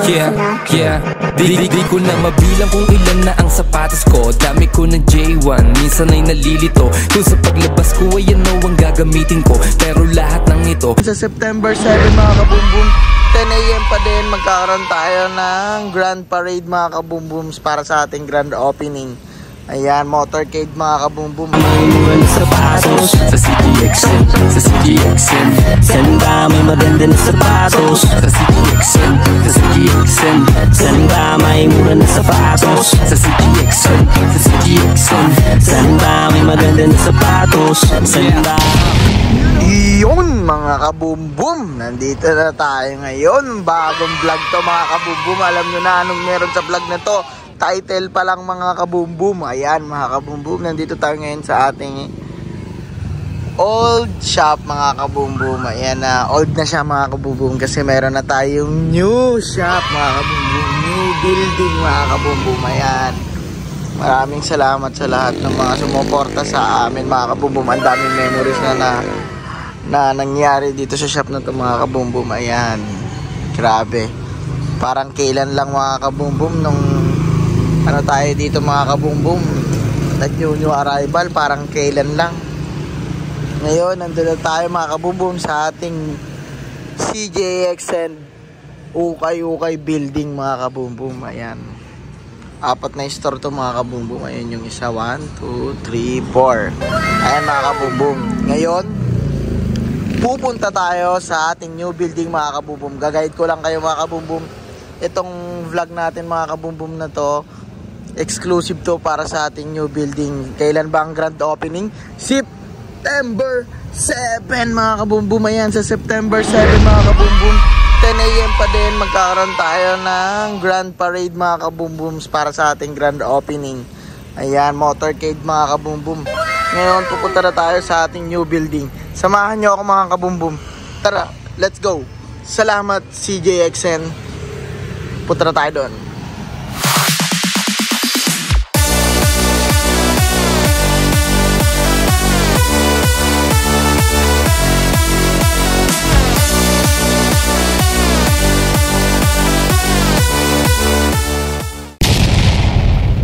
Yeah. Di ko na mabilang kung ilan na ang sapatos ko. Dami ko ng J1, minsan ay nalilito. Kung sa paglabas ko ay ano ang gagamitin ko. Pero lahat ng ito sa September 7 mga kabumbum, 10 AM pa din magkakaroon tayo ng Grand Parade mga kabumbums para sa ating grand opening. Ayan, motorcade mga kabumbum. May mura na sapatos sa CTXN, sa CTXN. Sanda may maganda na sapatos sa CTXN, sa CTXN. Sanda may mura na sapatos sa CTXN, sa CTXN. Sanda may maganda na sapatos. Sanda. Iyon mga kabumbum, nandito na tayo ngayon. Bagong vlog to mga kabumbum. Alam nyo na anong meron sa vlog na to. Title pa lang mga kabumbum. Ayan mga kabumbum, nandito tayo ngayon sa ating old shop mga kabumbum. Ayan na, old na siya mga kabumbum kasi meron na tayong new shop mga kabumbum, new building mga kabumbum. Ayan, maraming salamat sa lahat ng mga sumuporta sa amin mga kabumbum. Ang daming memories na nangyari dito sa shop na to mga kabumbum. Ayan, grabe, parang kailan lang mga kabumbum nung ano tayo dito mga kabumbum, nag-new arrival, parang kailan lang. Ngayon nandun na tayo mga kabumbum sa ating CJXN ukay building mga kabumbum. Ayan, 4 na store to mga kabumbum. Ayan yung isa, 1, 2, 3, 4. Ayan mga kabumbum, ngayon pupunta tayo sa ating new building mga kabumbum. Gagayad ko lang kayo mga kabumbum. Itong vlog natin mga kabumbum na to, exclusive to para sa ating new building. Kailan ba ang grand opening? September 7 mga kabumbum. Ayan, sa September 7 mga kabumbum, 10 AM pa din magkakaroon tayo ng grand parade mga kabumbums para sa ating grand opening. Ayan, motorcade mga kabumbum. Ngayon pupunta na tayo sa ating new building. Samahan nyo ako mga kabumbum. Tara, let's go. Salamat CJXN. Punta na tayo doon.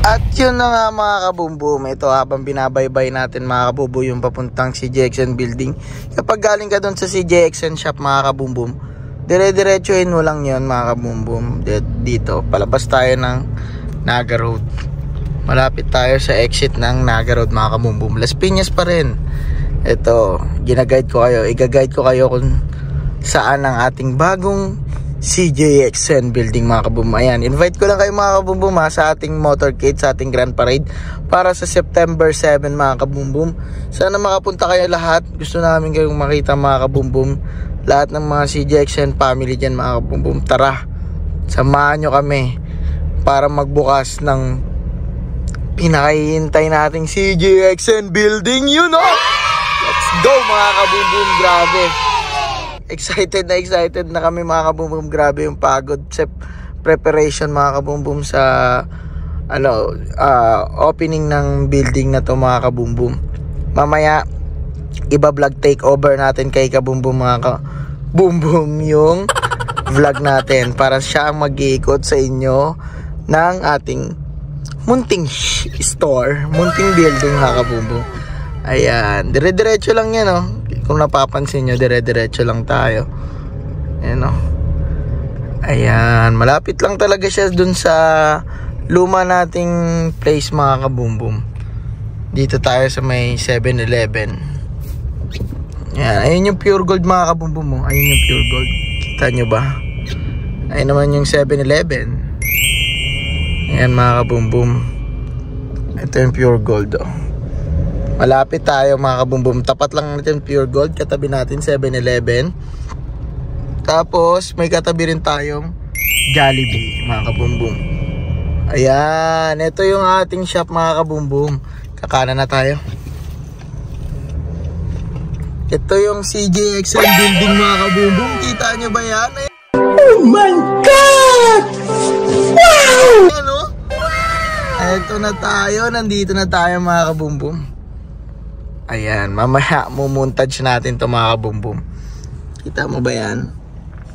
At yun na nga mga kabumbum, ito habang binabaybay natin mga kabumbum yung papuntang CJXN building. Kapag galing ka doon sa CJXN shop mga kabumbum, dire-diretsuhin mo lang yun mga kabumbum. Dito, palabas tayo ng Naga Road. Malapit tayo sa exit ng Naga Road mga kabumbum. Las Piñas pa rin. Ito, ginaguide ko kayo, igaguide ko kayo kung saan ang ating bagong CJXN building mga kabumbum. Ayan, invite ko lang kayo mga kabumbum sa ating motorcade, sa ating grand parade para sa September 7 mga kabumbum. Sana makapunta kayo lahat. Gusto namin kayong makita mga kabumbum, lahat ng mga CJXN family dyan mga kabumbum. Tara, samahan nyo kami para magbukas ng pinakahihintay nating CJXN building, you know. Let's go mga kabumbum. Grabe, excited na kami mga kabumbum. Grabe yung pagod sa preparation mga kabumbum sa opening ng building na to mga kabumbum. Mamaya iba-vlog takeover natin kay kabumbum mga kabumbum yung vlog natin para siya mag-iikot sa inyo ng ating munting store, munting building mga kabumbum. Ayan, dire-diretso lang yan oh. Kung napapansin nyo, dire-diretso lang tayo. Ayan o. Ayan, malapit lang talaga siya dun sa luma nating place mga kabumbum. Dito tayo sa may 7-Eleven. Ayan, ayun yung Pure Gold mga kabumbum mo. Ayun yung Pure Gold. Kita nyo ba? Ayun naman yung 7-Eleven. Ayan mga kabumbum. Ito yung Pure Gold oh. Malapit tayo mga kabumbum. Tapat lang natin Pure Gold. Katabi natin 7-Eleven. Tapos may katabi rin tayong Jollibee mga kabumbum. Ayan, ito yung ating shop mga kabumbum. Kakanan na tayo. Ito yung CJXN building mga kabumbum. Kita nyo ba yan? Oh my God! Wow! Ano? Ito na tayo. Nandito na tayo mga kabumbum. Ayan, mamaya mumontage natin to mga kabumbum. Kita mo ba yan?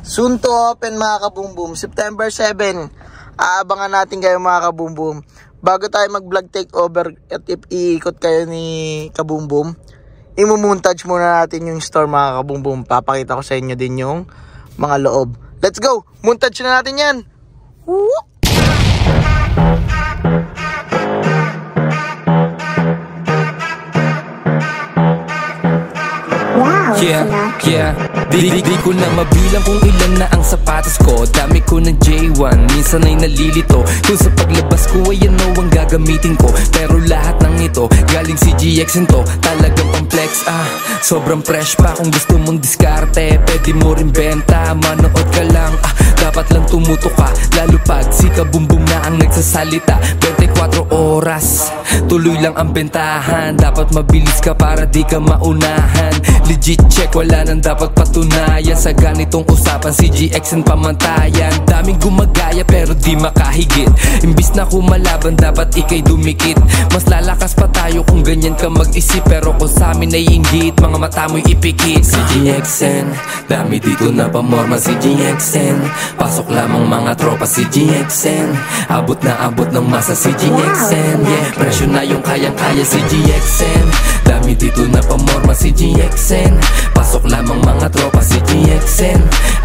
Soon to open mga kabumbum. September 7. Aabangan natin kayo mga kabumbum. Bago tayo mag-vlog takeover at iikot kayo ni kabumbum, imumontage muna natin yung store mga kabumbum. Papakita ko sa inyo din yung mga loob. Let's go! Montage na natin yan! Woo! Yeah, di ko na mabilang kung ilan na ang sapatos ko. Dami ko ng J1, minsan ay nalilito kung sa paglabas ko ay ano ang gagamitin ko. Pero lahat ng ito, galing si GXN to. Talagang pang-flex, sobrang fresh pa. Kung gusto mong diskarte, pwede mo rin benta. Manood ka lang, dapat lang tumuto ka. Lalo pag si kabumbum na ang nagsasalita. 24 oras, tuloy lang ang bentahan. Dapat mabilis ka para di ka maunahan. Legit check, wala nang dapat patunayan. Sa ganitong usapan, si GXN pamantayan. Daming gumagaya pero di makahigit. Imbis na kumalaban, dapat ikay dumikit. Mas lalakas pa tayo kung ganyan ka mag-isip. Pero kung sa amin ay inggit, mga mata mo'y ipikit. Si GXN, dami dito na pamorma si GXN. Pasok lamang mga tropa si GXN. Abot na abot ng masa si GXN. Yeah, presyo na yung kayang-kaya si GXN. Dami dito na pamorma si GXN. Pasok lamang mga tropa si GXN.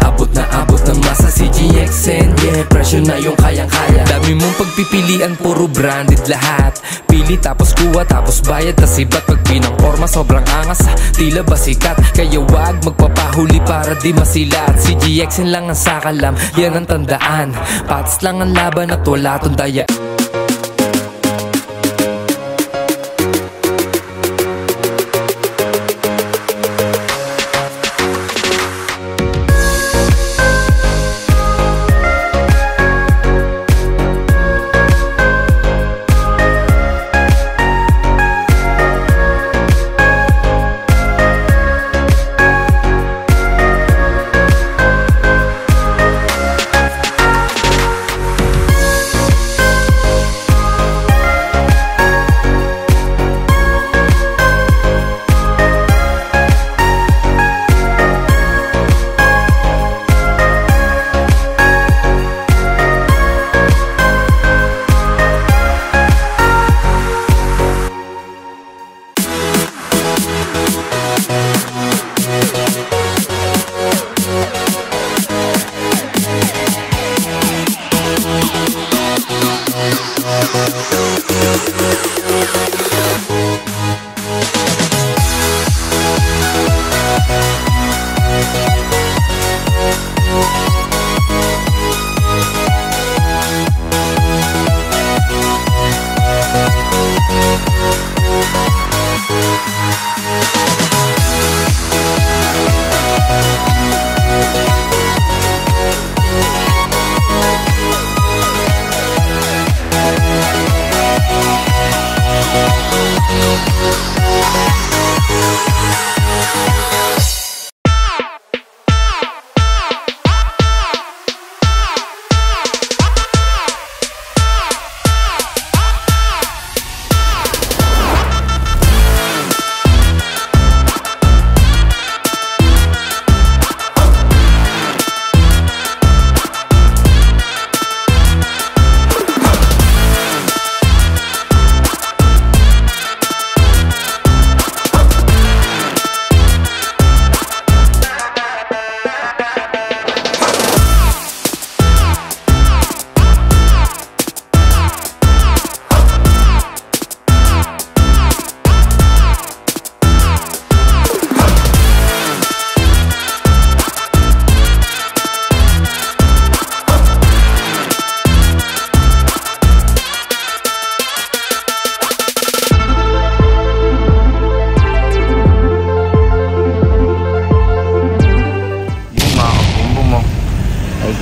Abot na abot ng masa si GXN. Yeah, presyo na yung kayang-kaya. Dami mong pagpipilian, puro branded lahat. Pili tapos kuha tapos bayad. Tas iba't pag pinangporma sobrang angas, tila ba sikat? Kaya wag magpapahuli para di masilat. Si GXN lang ang sakalam, yan ang tandaan. Patas lang ang laban at wala tong daya.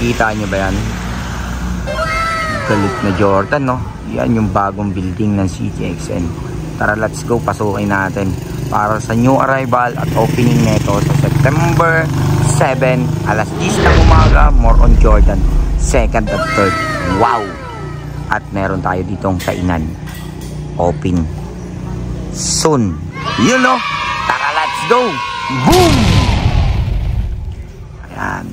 Nakikita nyo ba yan? Galit na Jordan, no? Yan yung bagong building ng CGXN. Tara, let's go, pasukin natin para sa new arrival at opening neto sa September 7, alas 10 ng umaga. More on Jordan 2nd at 3rd. Wow! At meron tayo ditong kainan. Open soon. You know? Tara, let's go! Boom! Ayan.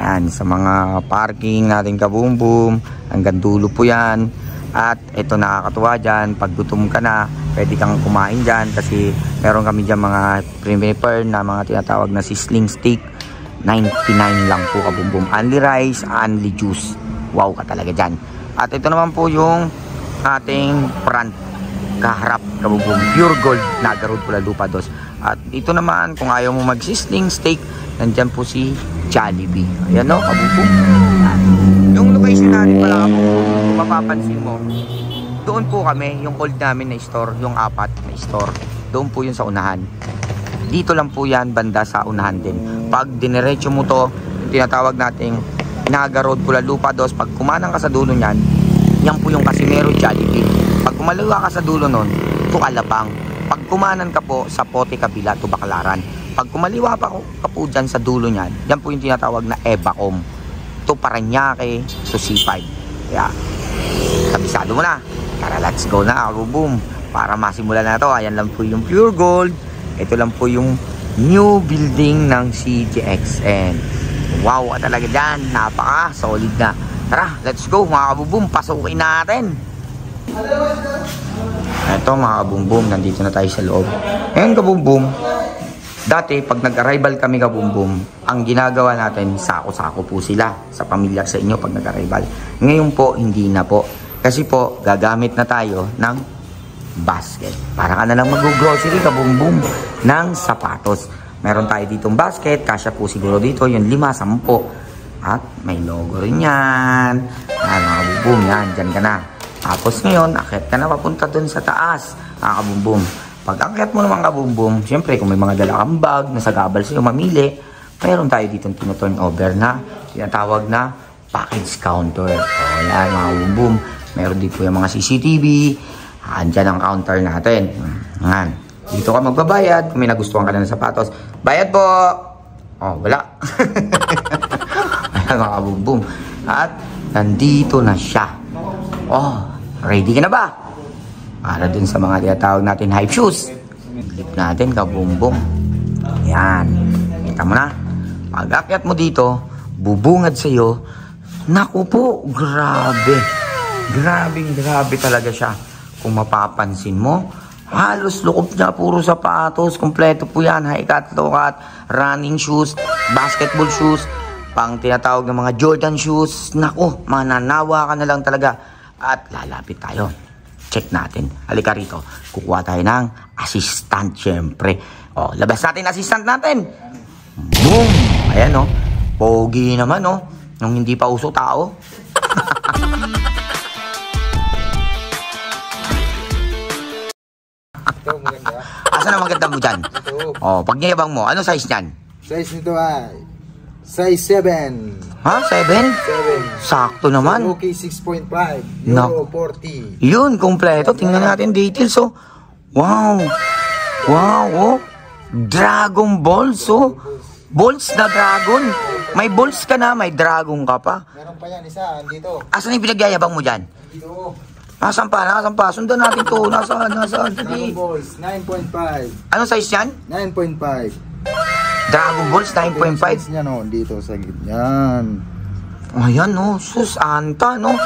Ayan, sa mga parking natin kabumbum. Hanggang dulo po yan. At ito nakakatuwa dyan, pag gutom ka na, pwede kang kumain dyan kasi meron kami dyan mga prepare na mga tinatawag na sizzling steak. 99 lang po kabumbum. Only rice, only juice. Wow ka talaga dyan. At ito naman po yung ating front kaharap kabumbum. Pure gold na Garod Pulalupa 2. At ito naman, kung ayaw mo mag-sizzling steak, nandyan po si Jollibee. Ayan o, kabumbum. Yung location natin pala kabumbum, kung mapapansin mo, doon po kami, yung old namin na store, yung 4 na store. Doon po yun sa unahan. Dito lang po yan, banda sa unahan din. Pag diniretso mo to, yung tinatawag nating Naga Road Pulalupa 2, pag kumanang ka sa dulo nyan, yan po yung Casimero Jollibee. Pag kumaliwa ka sa dulo nun, to Alabang. Pag kumanan ka po sa Pote Kabila, to Baclaran. Pag kumaliwa pa ka po dyan sa dulo nyan, yan po yung tinatawag na Ebacom. To Paranaque, to C5. Kaya, kabisado mo na. Tara, let's go na, boom. Para masimulan na to, ayan lang po yung Pure Gold. Ito lang po yung new building ng CGXN. Wow, talaga dyan. Napaka-solid na. Tara, let's go mga kabumbum. Pasukin natin. Ito mga kabumbum, nandito na tayo sa loob. Ngayon kabumbum, dati pag nag-arrival kami kabumbum, ang ginagawa natin, sako-sako po sila sa pamilya sa inyo pag nag-arrival. Ngayon po, hindi na po. Kasi po, gagamit na tayo ng basket. Para ka na lang mag-grocery kabumbum ng sapatos. Meron tayo ditong basket, kasya po siguro dito, yung 5-10. At may logo rin yan. Mga kabumbum, yan, dyan ka na. Tapos ngayon, akit ka na papunta dun sa taas, mga kabumbum. Pag akit mo naman kabumbum, syempre kung may mga dala kang bag, nasa gabal sa'yo mamili, mayroon tayo ditong tino-turn over na tinatawag na package counter. O yan, mga kabumbum. Meron dito yung mga CCTV. Andyan ang counter natin. Yan. Dito ka magbabayad kung may nagustuhan ka na ng sapatos. Bayad po! Oh, wala. Ayan mga kabumbum. At nandito na siya. Oh, ready ka na ba? Para dun sa mga tinatawag natin hype shoes. Clip natin kabumbum. Yan. Kita mo na. Pag-akyat mo dito, bubungad sa'yo. Naku po, grabe. Grabe talaga siya. Kung mapapansin mo, halos loob niya puro sapatos. Kompleto po yan. High cut, low cut, running shoes, basketball shoes, pang tinatawag ng mga Jordan shoes. Naku, mananawa ka na lang talaga. At lalapit tayo. Check natin. Halika rito. Kukuha tayo ng assistant, syempre. O, labas natin assistant natin. Boom! Ayan, o. Pogi naman, o. Nung hindi pa uso tao. Ito, maganda. Asan ang maganda mo dyan? Ito. O, pag niyabang mo, ano size niyan? Size nito ay size 7. Ha? 7? 7. Sakto naman. Okay, 6.5. No. Euro 40. Yun, kompleto. Tingnan natin details, oh. Wow. Wow, oh. Dragon Balls, oh. Balls na dragon. May balls ka na, may dragon ka pa. Meron pa yan, isa, andito. Asan yung pinagyayabang mo dyan? Dito. Nasaan pa? Sundan natin to. Nasaan? Dragon Balls, 9.5. Anong size yan? 9.5. Dragon Balls, 9.5. Size niya, no, dito sa gitna. Yan. Ayan, no. Sus, anta, no.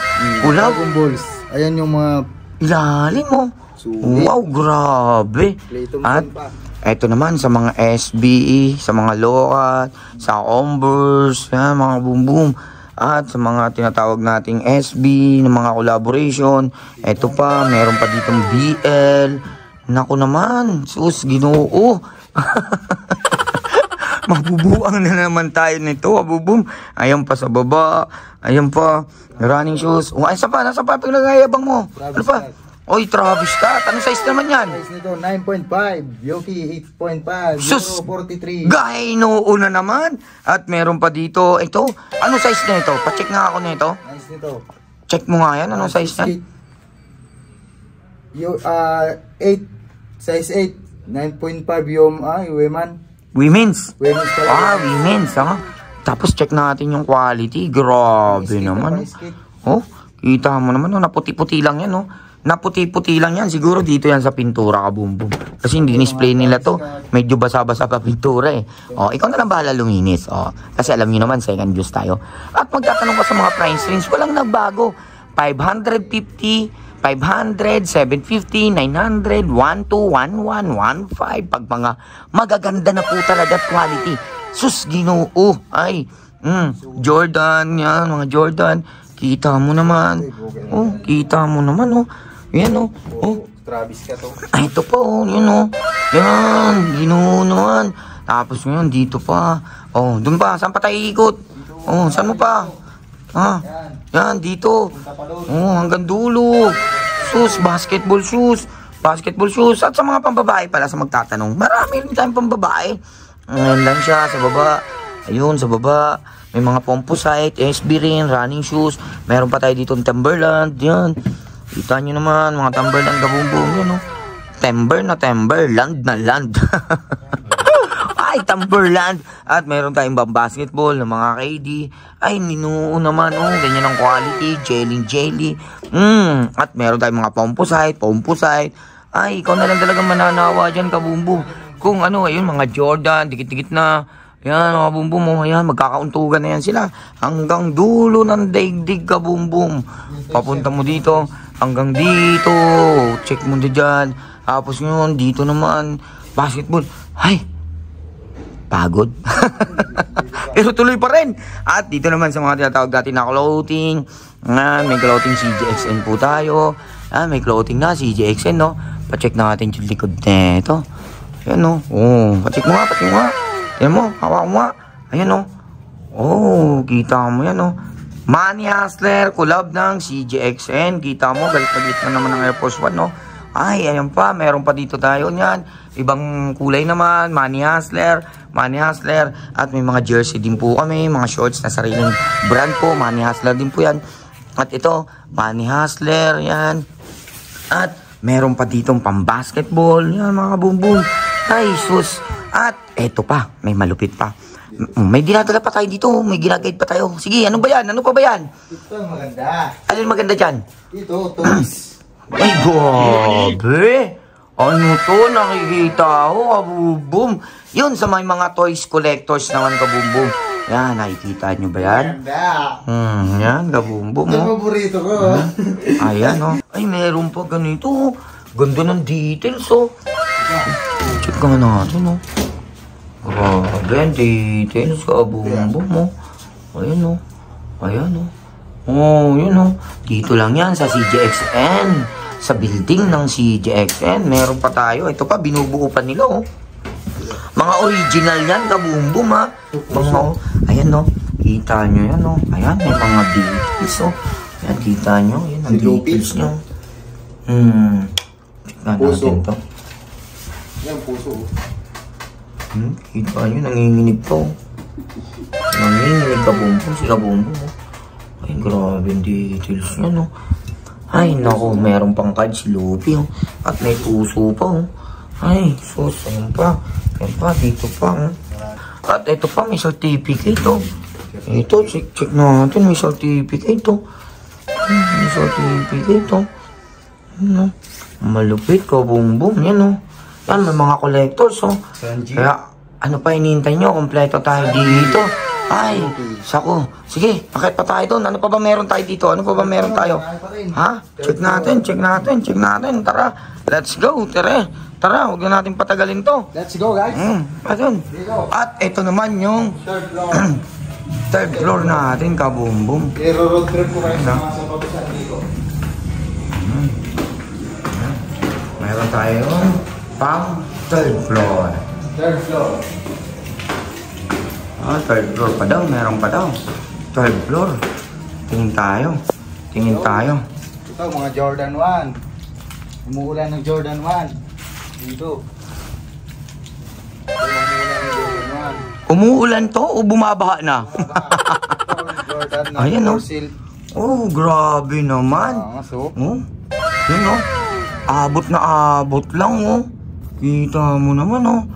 Kulag. Dragon Balls. Ayan yung mga Ilalim, oh. sulit. Wow, grabe. Play At pa. eto naman sa mga SBE, sa mga lokat, sa Converse, yan, mga boom. At sa mga tinatawag nating SB, ng mga collaboration. Eto pa, meron pa ditong BL. Naku naman, sus, Ginoo. Mabubuang na naman tayo nito, abubum. Ayan pa sa baba. Ayan pa, running shoes. O, ayun nasa pa, pinagayabang mo. Ano pa? Oy, Travis Scott. Anong size naman yan? Size nito, 9.5. Yoki, 8.5. Sus! Euro 43. Gay, noo na naman. At meron pa dito, ito. Anong size na ito? Pacheck nga ako nito. Nice nito. Check mo nga yan. Anong size yan? 8. Size 8. 9.5 yung women. Women's. Women's pala. Women's, ha? Tapos check natin yung quality. Grabe naman. Oh, kita mo naman, no? Naputi-puti lang yan, no? na puti-puti lang yan. Siguro dito yan sa pintura, kabumbum. Kasi hindi display nila to. Medyo basa-basa pa pintura eh. O, ikaw na lang bahala luminis. O, kasi alam niyo naman, second use tayo. At magtatanong ka sa mga price range, walang nagbago. 550, 500, 750, 900, 12, 11, 15. Pag mga magaganda na po talaga quality. Sus, Ginoo. Ay, Jordan, yan, mga Jordan. Kita mo naman. Oh, kita mo naman, oh. Yan, oh. Oh. Travis ka to. Ay, ito pa, oh. Yan, oh. Yan, Ginoo naman. Tapos ngayon, dito pa. Oh, dun pa. Saan pa tayo ikot? Oh, saan mo pa? Ah, yan, dito. Oh, hanggang dulo. Sus, basketball shoes. Basketball shoes. At sa mga pambabae pala sa magtatanong, marami rin tayong pambabae. Ngayon lang siya, sa baba. Ayun, sa baba. May mga composite, SB rin, running shoes. Meron pa tayo dito ng Timberland. Yan. Kita nyo naman, mga Timberland kabumbong. Yan, oh. Timber na Timberland na land. Ay, Timberland. At meron tayong basketball ng mga KD. Ay, Ninuo naman, oh. Ganyan ang quality. Jelly. At meron tayong mga composite. Ay, ikaw na lang talagang mananawa dyan, kabumbong. Kung ano, ayun, mga Jordan, dikit-dikit na. Yan, mga bumbum mo. Ayan, magkakauntugan na yan sila. Hanggang dulo ng daigdig, kabumbum. Papunta mo dito. Hanggang dito. Check mo dyan. Tapos yun, dito naman. Basketball. Ay, pagod. Pero tuloy pa rin. At dito naman sa mga tinatawag natin na clothing. May clothing CJXN po tayo. May clothing na CJXN, no? Pa-check natin yung likod nito. Ayan, no? Oh, pa-check mo nga. Ayan mo, hawak mo nga. Ayan, no? Oh, kita mo yan, no? Money Hustler, collab ng CJXN. Kita mo, galit na naman ng Air Force One, no? Ay, ayan pa, meron pa dito tayo niyan. Ibang kulay naman, Money Hustler. At may mga jersey din po kami, mga shorts na sariling brand po. Money Hustler din po yan. At ito, Money Hustler, yan. At meron pa ditong pang-basketball. Yan, mga bumbum. Ay, sus. At eto pa, may malupit pa. May dinadala pa tayo dito, may ginagayad pa tayo. Sige, ano ba yan? Ano pa ba yan? Ito maganda. Alin maganda dyan? Ito, toys. Ay, grabe! Ano to? Nakikita ko, kabumbum. Yun, sa may mga toys collectors naman, kabumbum. Yan, nakikita nyo ba yan? Maganda. Yan, kabumbum. Ito paborito ko. Ayan, oh. Ay, meron pa ganito. Ganda ng details, oh. Check ka natin, oh. Grabe, ang details, kabumbum, oh. Ayan, oh. Oh, yun, oh. Dito lang yan, sa CJXN. Sa building ng CJXN. Meron pa tayo. Ito pa, binubuo pa nila, oh. Mga original yan, kabumbum, ha. Mga, ayan, oh. Kita nyo yan, oh. Ayan, may mga details, oh. Ayan, kita nyo. Ayan, ang details nyo. Check natin to. Yan, puso. Kita nyo, nanginginig to. Nanginginig kabumbum, si kabumbum, oh. Ay, grabe yung details nyo, no. Ay, naku, meron pang card si Lupi, oh. At may puso pa, oh. Ay, sus, ayun pa. Ayun pa, dito pa, oh. At ito pa, may certificate, oh. Ito, check natin, may certificate, oh. May certificate, oh. Ano? Malupit, kabumbum, yan, oh. Yan, may mga collectors, oh. Kaya, ano pa hinihintay nyo? Kompleto tayo dito. Ay, sako. Sige, akit pa tayo doon. Ano pa ba meron tayo dito? Ano pa ba meron tayo? Ha? Check natin. Tara, let's go. Tara, huwag na natin patagalin to. Let's go, guys. Ayun. At ito naman yung third floor natin, kabumbum. I-road trip ko kayo sa pabisan dito. Meron tayo pang third floor. Third floor. Third floor pa daw. Meron pa daw. Third floor. Tingin tayo. Ito, mga Jordan 1. Umuulan ng Jordan 1. Dito. Umuulan to o bumabaha na? Jordan na. Ayan, no? Seal. Oh, grabe naman. So? Oh, yun, oh. Abot na abot lang, oh. Kita mo naman, oh.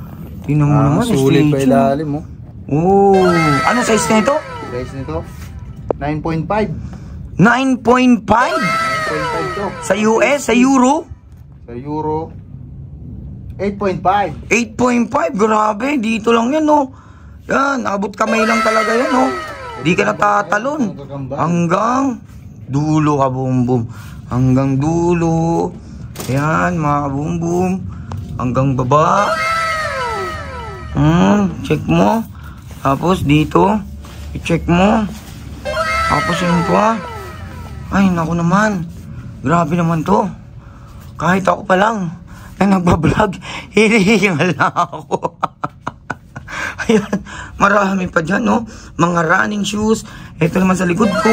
Tingnan mo naman. Sulit pa ilalim, oh. Oh, ano size na ito? Size nito? 9.5. 9.5? 9.5 to. dito. Sa US, sa Euro? Sa Euro, 8.5. 8.5, grabe, dito lang yan, no? Yan, abot kamay lang talaga yan, no? Di ka natatalon. Hanggang dulo, kabumbum. Hanggang dulo. Yan, mga kabumbum. Hanggang baba. Check mo. Tapos dito, i-check mo. Tapos yun pa. Ay, naku naman. Grabe naman to. Kahit ako pa lang na nagbablog, hinihingal na ako. Ayan, marami pa dyan, no? Mga running shoes. Ito naman sa likod ko.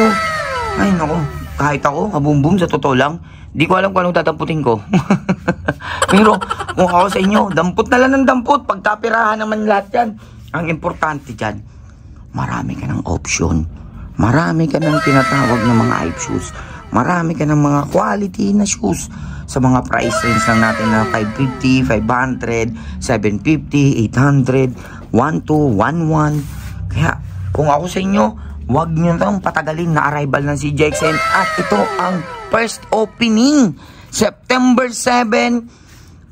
Ay, naku. Kahit ako, kabumbum, sa totoo lang, di ko alam kung anong tatamputin ko. Pero, kung ako sa inyo, dampot na lang ng dampot. Pagkapirahan naman lahat yan. Ang importante dyan, marami ka ng option. Marami ka ng tinatawag na mga hype shoes. Marami ka ng mga quality na shoes. Sa mga price range lang natin na 550, 500, 750, 800, 12, 11. Kaya, kung ako sa inyo, huwag nyo itong patagalin na arrival ng CJXN. At ito ang first opening. September 7,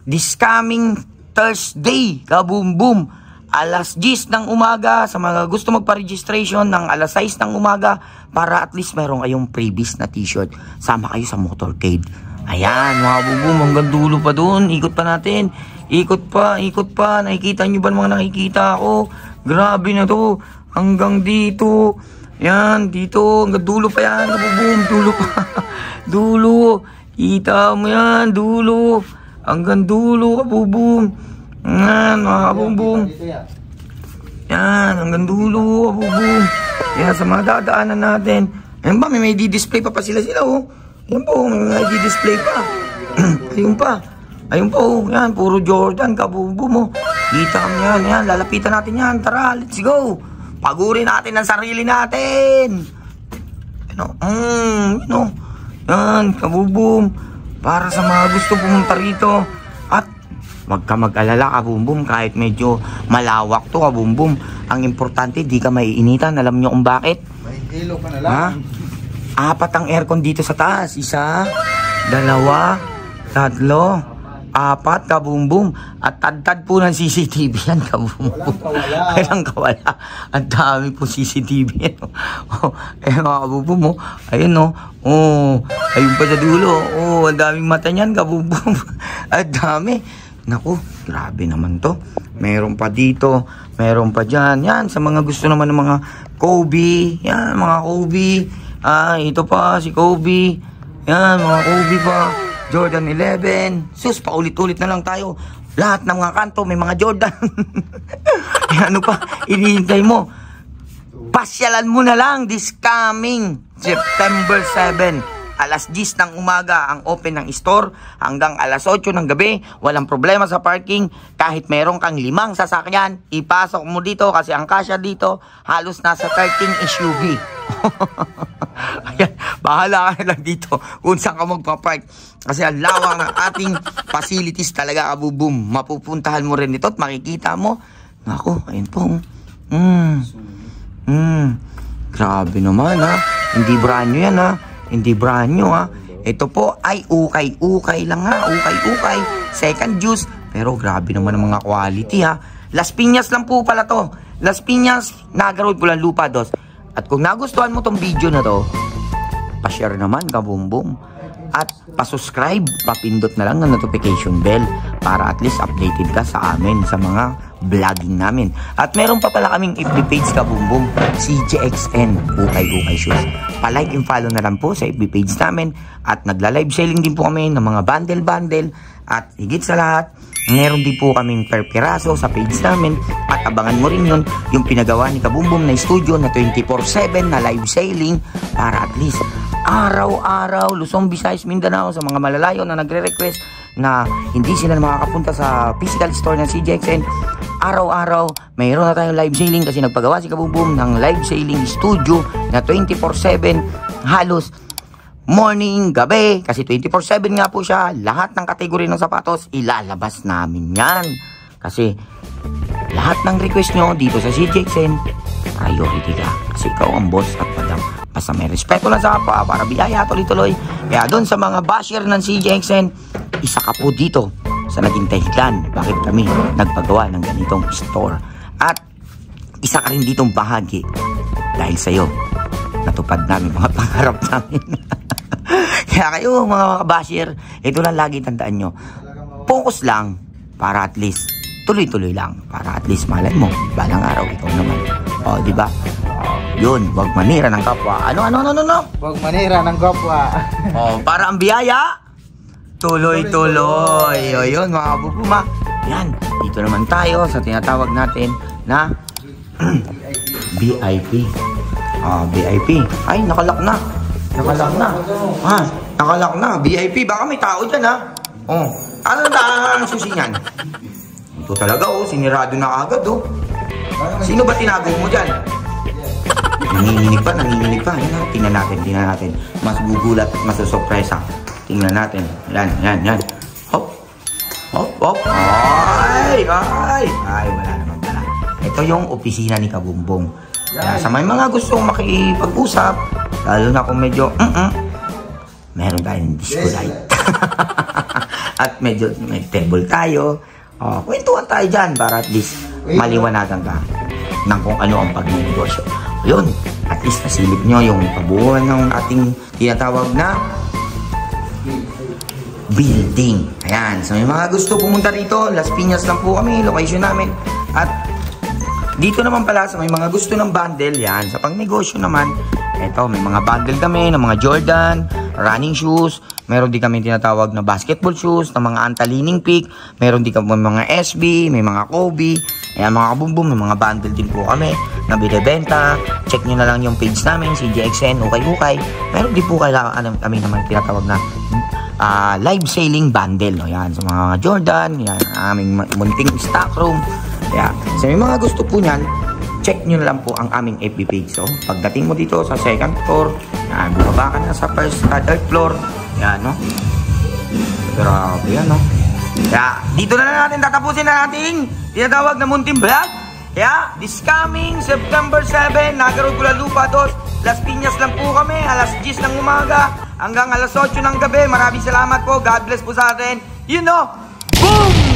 this coming Thursday. Kaboom-boom. Alas 10 ng umaga. Sa mga gusto magpa-registration ng alas 6 ng umaga para at least meron kayong previous na t-shirt. Sama kayo sa motorcade. Ayan, mga kaboom-boom. Hanggang dulo pa dun. Ikot pa natin. Ikot pa, ikot pa. Nakikita nyo ba mga nakikita ako? Grabe na to. Hanggang dito. Yan, dito. Hanggang dulo pa yan. Kaboom, dulo pa. Dulo. Kita mo yan. Dulo. Hanggang dulo, kaboom. Yan, mga kaboom. Yan, hanggang dulo, kaboom. Yan, sa mga dadaanan natin. Yan ba, may di-display pa sila, oh. Yan po, may di-display pa. Ayun pa. Ayun po, yan, puro Jordan, kaboom, oh. Kita mo yan, yan, lalapitan natin yan. Tara, let's go. Pagurin natin ang sarili natin. Yan, kaboom. Para sa mga gusto pumunta rito. At wag ka mag-alala, kaboom, kahit medyo malawak to, kaboom. Ang importante, di ka maiinitan. Alam nyo kung bakit? May hilo ka na lang. Ha? 4 ang aircon dito sa taas. 1, 2, 3, 4, kaboom. At tad po ng CCTV yan, kaboom. Walang kawala. Ang dami po CCTV yan. Mga kaboom, ayun, ayun pa sa dulo. Ang daming mata niyan, kaboom. Ang dami. Naku, grabe naman to. Meron pa dito, meron pa dyan. Yan, sa mga gusto naman ng mga Kobe. Yan, mga Kobe. Ito pa, si Kobe. Yan, mga Kobe pa. Jordan 11. Sus, paulit-ulit na lang tayo. Lahat ng mga kanto, may mga Jordan. Ano pa, inihintay mo. Pasyalan mo na lang this coming September 7. Alas 10 ng umaga ang open ng store hanggang alas 8 ng gabi. Walang problema sa parking. Kahit meron kang 5 sasakyan, ipasok mo dito kasi ang kasya dito halos nasa 13 SUV. Ayan, bahala ka lang dito kung saan ka magpapark. Kasi ang lawak ng ating facilities talaga, kaboom. Mapupuntahan mo rin ito at makikita mo. Naku, ayun po. Grabe naman, ha. Hindi brand new yan, ha. Hindi brand new, ha. Ito po ay ukay lang, ha. Ukay. Second juice. Pero grabe naman ang mga quality, ha. Las Piñas lang po pala to. Las Piñas, Naga Road, Pulanlupa 2. At kung nagustuhan mo tong video na to, pa-share naman, kabumbum. At pa-subscribe, papindot na lang ng notification bell para at least updated ka sa amin, sa mga vlogging namin. At meron pa pala kaming FB page, kabumbum, CJXN Ukay Shoes. Pa-like and follow na lang po sa FB page namin. At nagla-live selling din po kami ng mga bundle. At higit sa lahat, meron din po kaming per piraso sa page namin. At abangan mo rin yun, yung pinagawa ni Kabumbum na studio na 24/7 na live selling para at least araw-araw, Luzon, Visayas, Mindanao, sa mga malalayo na nagre-request na hindi sila makakapunta sa physical store ng CJXN, araw-araw, mayroon na tayong live selling kasi nagpagawa si Kabumbum ng live selling studio na 24/7 halos morning, gabi, kasi 24/7 nga po siya. Lahat ng kategory ng sapatos, ilalabas namin yan. Kasi lahat ng request nyo dito sa CJXN, priority ka. Kasi ikaw ang boss at madam. Basta may respeto lang sa kapwa para biyaya tuloy-tuloy. Kaya doon sa mga basher ng CJXN, isa ka po dito sa naging dahilan bakit kami nagpagawa ng ganitong store. At isa ka rin ditong bahagi dahil sa'yo natupad namin mga pangarap namin. Kaya kayo mga basher, ito lang lagi tandaan nyo. Focus lang para at least tuloy-tuloy lang. Para at least malay mo, balang araw ikaw naman. O, diba? Yun, wag manira ng kapwa. Ano? Huwag manira ng kapwa. Oh, para ang biyaya, tuloy-tuloy. O, yun, mga kabubuma. Yan, dito naman tayo sa tinatawag natin na VIP. VIP. Ay, nakalak na. Nakalak na. VIP. Baka may tao dyan, ha? Oh, ano na ang susi niyan? Ito talaga, sinirado na agad, Sino ba tinago mo dyan? Nanginginig pa. Tingnan natin. Mas gugulat at masusurpresa. Tingnan natin. Yan. Hop. Ay, wala naman pala. Ito yung opisina ni Kabumbong. Kaya sa may mga gustong makipag-usap, lalo na kung medyo, meron tayong disco light. At medyo may table tayo. Kwentuhan tayo dyan para at least maliwanagan ka ng kung ano ang pagnegosyo. Yun, at least nasilip nyo yung pabuhan ng ating tinatawag na building. Ayan, so may mga gusto pumunta rito, Las Piñas lang po kami, location namin. At dito naman pala sa may mga gusto ng bundle, yan, sa pangnegosyo naman, eto, may mga bundle kami ng mga Jordan, running shoes, meron din kami tinatawag na basketball shoes, ng mga Antalining Peak, meron din kami mga SB, may mga Kobe, ayan mga kabumbum, may mga bundle din po kami na binibenta. Check nyo na lang yung page namin, CJXN, Ukay-Ukay. Meron din po kami naman tinatawag na live selling bundle. Ayan, sa mga Jordan, yan, aming munting stock room. Kaya, sa may mga gusto po nyan, check nyo na lang po ang aming FB page. So, pagdating mo dito sa second floor, yan, bumaba ka na sa first, third floor. Yan, no? Grabe yan, no? Kaya, dito na natin tatapusin na ating tinatawag na munting vlog. Kaya, this coming September 7, Nagarod Gulalupa 2, Las Piñas lang po kami, alas 10 ng umaga, hanggang alas 8 ng gabi. Maraming salamat po. God bless po sa atin. You know, boom!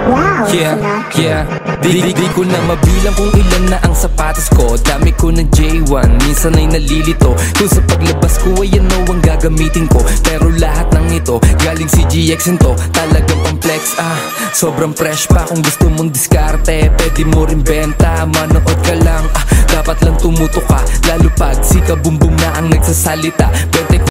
Wow, Yeah. Di ko na mabilang kung ilan na ang sapatos ko. Dami ko ng J1, minsan ay nalilito. Kung sa paglabas ko ay ano ang gagamitin ko. Pero lahat ng ito, galing CJXN to. Talagang pang-flex, sobrang fresh pa. Kung gusto mong diskarte, pwede mo rin benta. Manood ka lang, dapat lang tumuto ka. Lalo pag si Kabumbong na ang nagsasalita.